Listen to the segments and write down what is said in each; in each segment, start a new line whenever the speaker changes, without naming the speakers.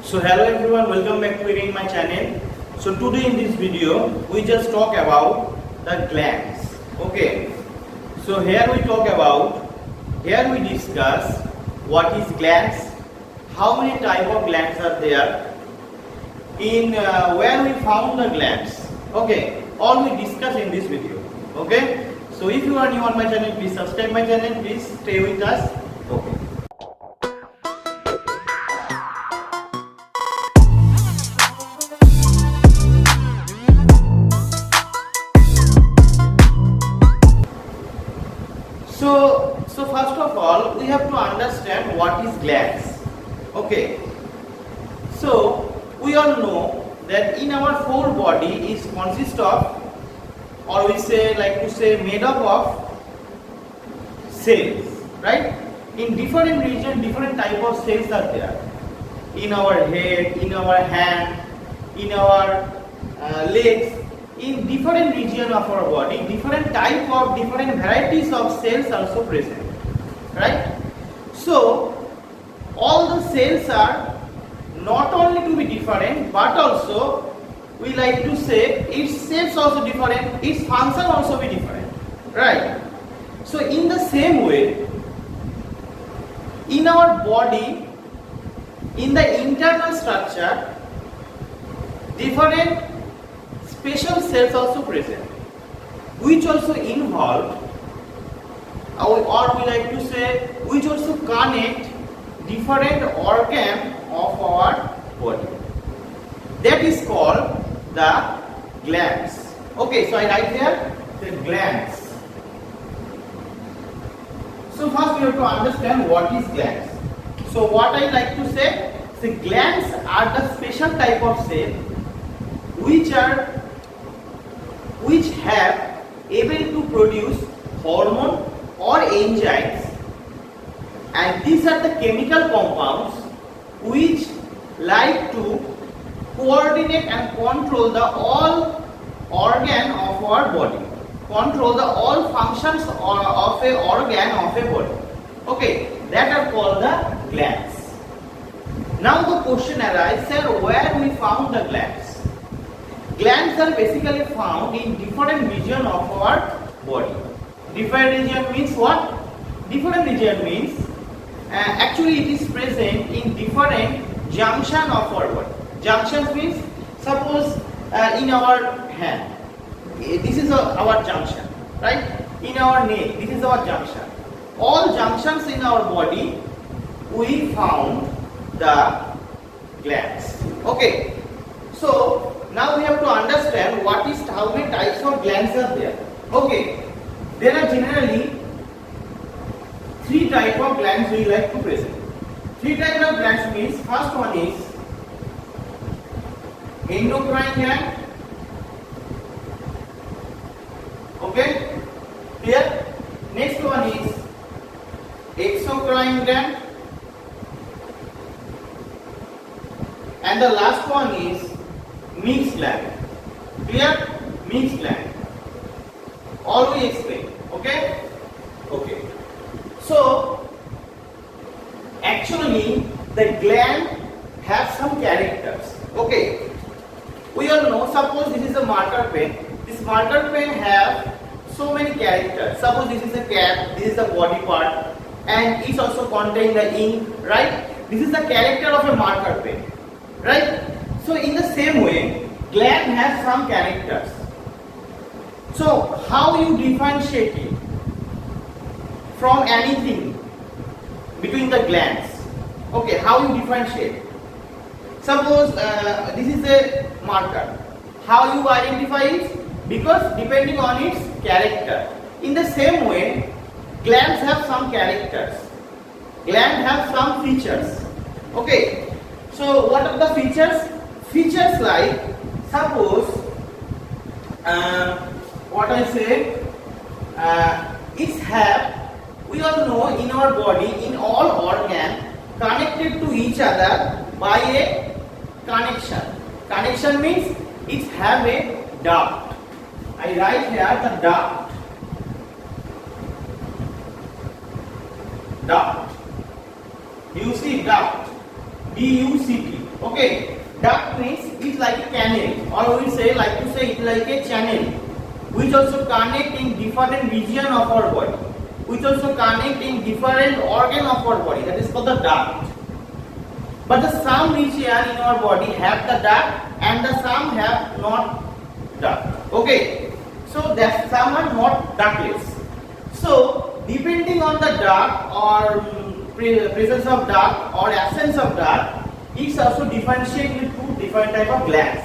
So hello everyone, welcome back to again my channel. So today in this video we just talk about the glands. Okay. So here we discuss what is glands, how many type of glands are there, in where we found the glands. Okay. All we discuss in this video. Okay. So if you are new on my channel, please subscribe my channel. Please stay with us. Okay. So first of all, we have to understand what is glands. Okay. So we all know that in our whole body is consist of, or we say made up of cells, right? In different region, different type of cells are there. In our head, in our hand, in our legs. In different region of our body, different varieties of cells also present, right? So all the cells are not only to be different, but also we like to say its shapes also different, its function also be different, right? So in the same way, in our body, in the internal structure, different special cells also present, which also involve, or we like to say, which also connect different organ of our body. That is called the glands. Okay, so I write here the glands. So first we have to understand what is glands. So what I like to say, the glands are the special type of cell which have able to produce hormone or enzymes, and these are the chemical compounds which like to coordinate and control the all organ of our body, control the all functions of a organ of a body. Okay, that are called the glands. Now the question arises, sir, where we found the glands? Glands are basically found in different region of our body. Different region means what? Different region means actually it is present in different junction of our body. Junctions means, suppose in our hand, this is our junction, right? In our neck, this is our junction. All junctions in our body, we found the glands. Okay. So now we have to understand how many types of glands are there. Okay, there are generally three types of glands we like to present. Three types of glands means, first one is endocrine gland. Okay, clear? Next one is exocrine gland, and the last one is mixed gland. Clear? Mixed gland. All we explain. Okay? Okay. So actually the gland have some characters. Okay. We all know, suppose this is a marker pen. This marker pen have so many characters. Suppose this is a cap, this is the body part, and it also contain the ink, right? This is the character of a marker pen, right? So in the same way, gland has some characters. So how you differentiate it from anything between the glands? Okay, how you differentiate? Suppose this is a marker. How you identify it? Because depending on its character. In the same way, glands have some characters. Glands have some features. Okay. So what are the features? Features like, suppose what I say, it's have, we all know in our body, in all organs connected to each other by a connection. Connection means it have a duct. I write here the duct. Duct. You see duct. D-U-C-T. Okay, duct means it's like a canal, or we say like to say it's like a channel, which also connect in different region of our body, which also connect in different organ of our body. That is called the duct. But the some region in our body have the duct, and the some have not duct. Okay, so that some are not ductless. So depending on the duct or presence of duct or absence of duct, it's also differentiated into different type of glands.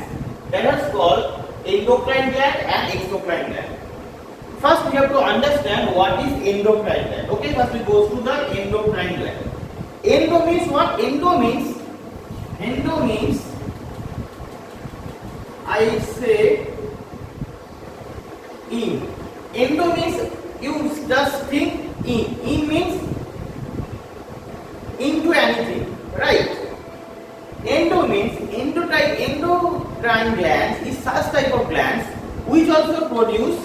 That is called endocrine gland and exocrine gland. First, we have to understand what is endocrine gland. Okay, first we go to the endocrine gland. Endo means what? Endo means I say in. Endo means you just think in. In means into anything, right? Endo means endocrine glands is such type of glands which also produce,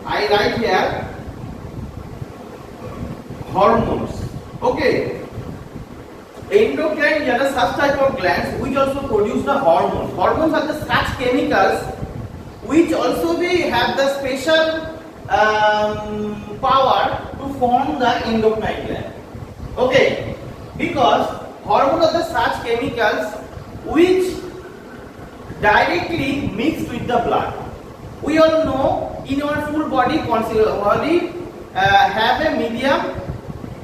I write here, hormones. Okay, endocrine glands are such type of glands which also produce the hormones. Hormones are the such chemicals which also they have the special power to form the endocrine gland. Okay, because hormones are the such chemicals which directly mix with the blood. We all know in our full body have a medium.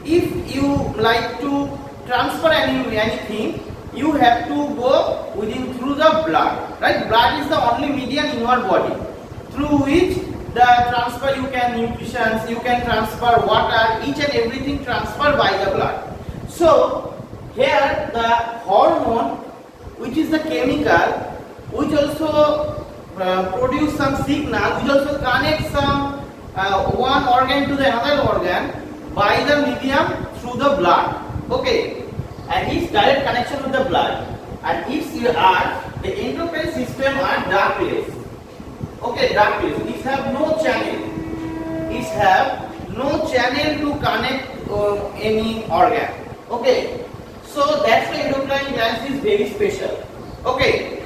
If you like to transfer anything, you have to go through the blood. Right? Blood is the only medium in our body through which the transfer you can nutrition, you can transfer water, each and everything transferred by the blood. So here the hormone, which is the chemical, which also produce some signal, which also connects some one organ to the another organ by the medium through the blood. Okay, and its direct connection with the blood, and its the endocrine system are ductless. Okay, ductless. It have no channel. It have no channel to connect any organ. Okay, so that's why endocrine glands is very special. Okay,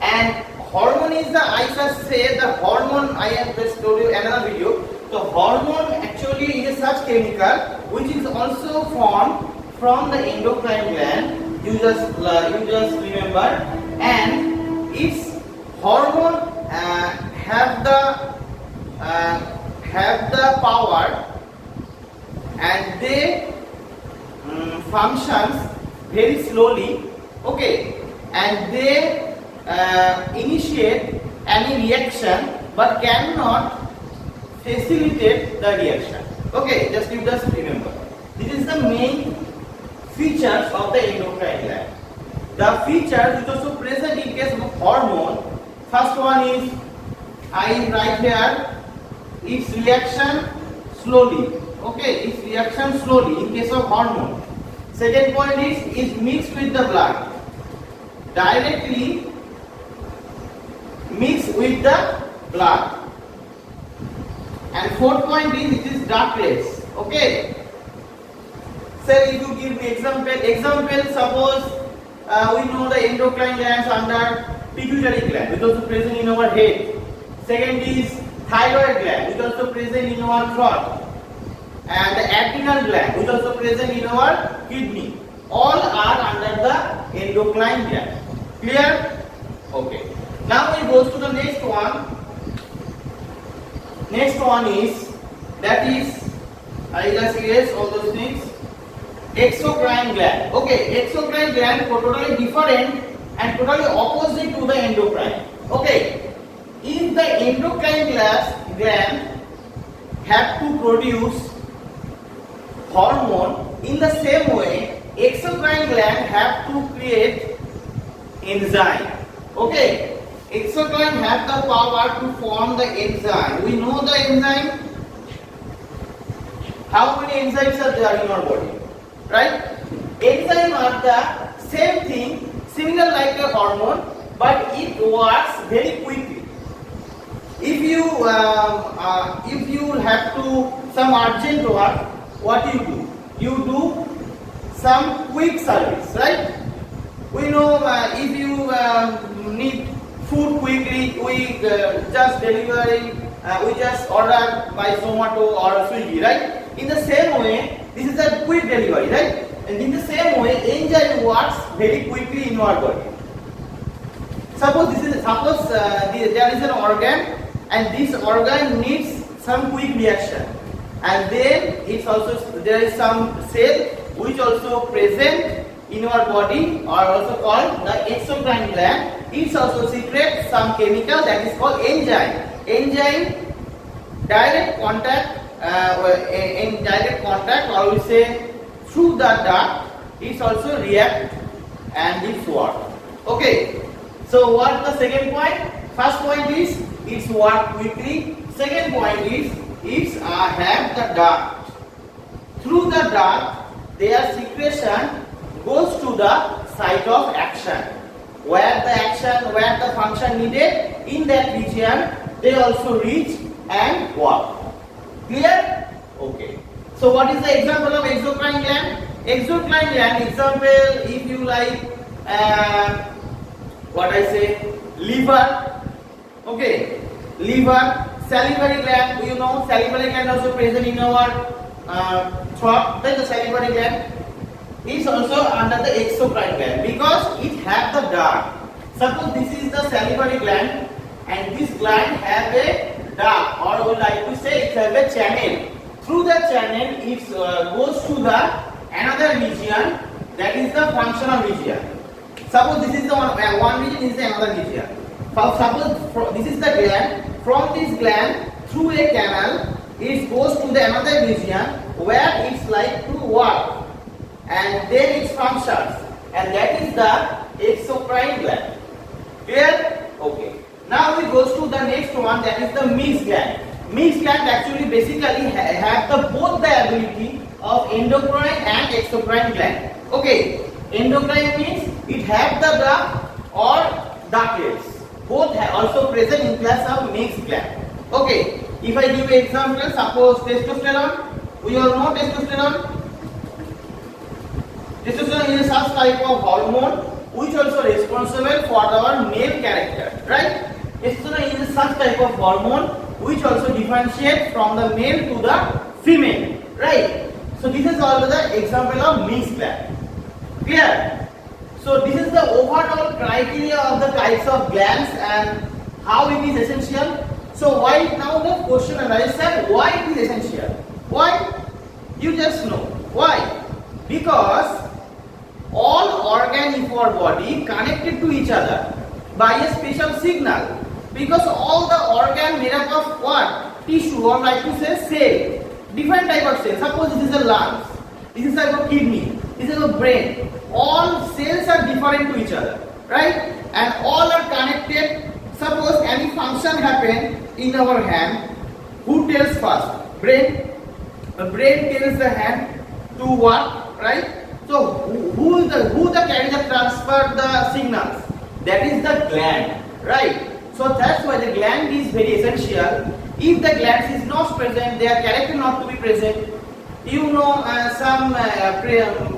and hormone is the, I just say the hormone, I have just told you another video. The hormone actually is such chemical which is also formed from the endocrine gland. You just remember, and its hormone have the power, and they functions very slowly. Okay, and they initiate any reaction but cannot facilitate the reaction. Okay, just remember. This is the main features of the endocrine gland. The features which also present in case of hormone. First one is, I write here, its reaction slowly. Okay, its reaction slowly in case of hormone. Second point is mixed with the blood. Directly mixed with the blood. And fourth point is it is ductless. Okay. Sir, if you give me example, suppose we know the endocrine glands under pituitary gland, which is also present in our head. Second is thyroid gland, which is also present in our throat. And the adrenal gland, which is also present in our kidney. All are under the endocrine gland. Clear? Okay. Now we go to the next one. Next one is, that is, I just erase all those things. Exocrine gland. Okay, exocrine gland totally different and totally opposite to the endocrine. Okay, if the endocrine gland have to produce hormone, in the same way, exocrine gland have to create enzyme. Okay, exocrine have the power to form the enzyme. We know the enzyme. How many enzymes are there in our body? Right? Enzymes are the same thing, similar like a hormone, but it works very quickly. If you have to some urgent work, what you do? You do some quick service, right? We know if you need food quickly, we just delivery, we just order by Zomato or Swiggy, right? In the same way, this is a quick delivery, right? And in the same way, enzyme works very quickly in your body. Suppose there is an organ, and this organ needs some quick reaction, and then it's also there is some cell which also present in your body, or also called the exocrine gland. It also secretes some chemical that is called enzyme. Enzyme direct contact, in direct contact, or we say through the duct, it also react and it work. Okay. So what the second point? First point is it's work quickly. Second point is it's have the duct. Through the duct, their secretion goes to the site of action. Where the function needed in that region, they also reach and work. Clear? Okay. So what is the example of exocrine gland? Exocrine gland example, if you like, liver. Okay, liver, salivary gland. You know, salivary gland also present in our throat. Then the salivary gland is also under the exocrine gland because it have the duct. Suppose this is the salivary gland, and this gland have a duct, or we like to say it have a channel. Through the channel, it goes to the another region, that is the functional region. Suppose this is the one region, this is another region. Suppose this is the gland. From this gland, through a canal, it goes to the another region where it's like to work, and then it functions, and that is the exocrine gland. Clear? Okay. Now we go to the next one, that is the mixed gland. Mixed gland actually basically have both the ability of endocrine and exocrine gland. Okay. Endocrine means it have the duct or ductlets. Both also present in class of mixed gland. Okay. If I give an example, suppose testosterone. We all know testosterone. Testosterone is such type of hormone which also responsible for our male character, right? Testosterone is such type of hormone which also differentiate from the male to the female, right? So this is also the example of mixed gland. Clear? So this is the overall criteria of the types of glands and how it is essential. So why now the question arises, why it is essential? Why? You just know. Why? Because all organs in our body connected to each other by a special signal. Because all the organ made up of what? Tissue, or like to say cell. Different type of cells. Suppose this is a lungs, this is like a kidney, this is a brain. All cells are different to each other, right? And all are connected. Suppose any function happen in our hand, who tells first? Brain. The brain tells the hand to what, right? So who carry the transfer the signals? That is the gland, right? So that's why the gland is very essential. If the gland is not present, their character not to be present. You know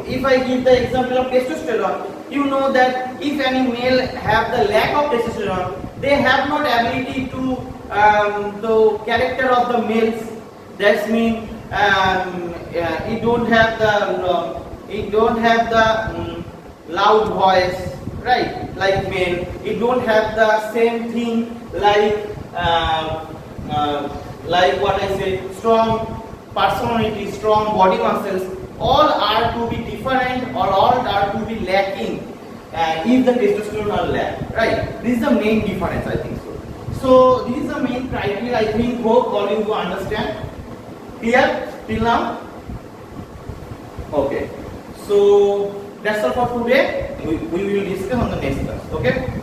if I give the example of testosterone, you know that if any male have the lack of testosterone, they have not ability to the character of the males. That means it don't have the loud voice, right? Like male, it don't have the same thing like what I say, strong personality, strong body muscles. All are to be different, or all are to be lacking if the testosterone are lack, right? This is the main difference, I think so. So this is the main criteria. I think hope all you will understand. Clear till now? Okay. So that's all for today. We will discuss on the next class. Okay.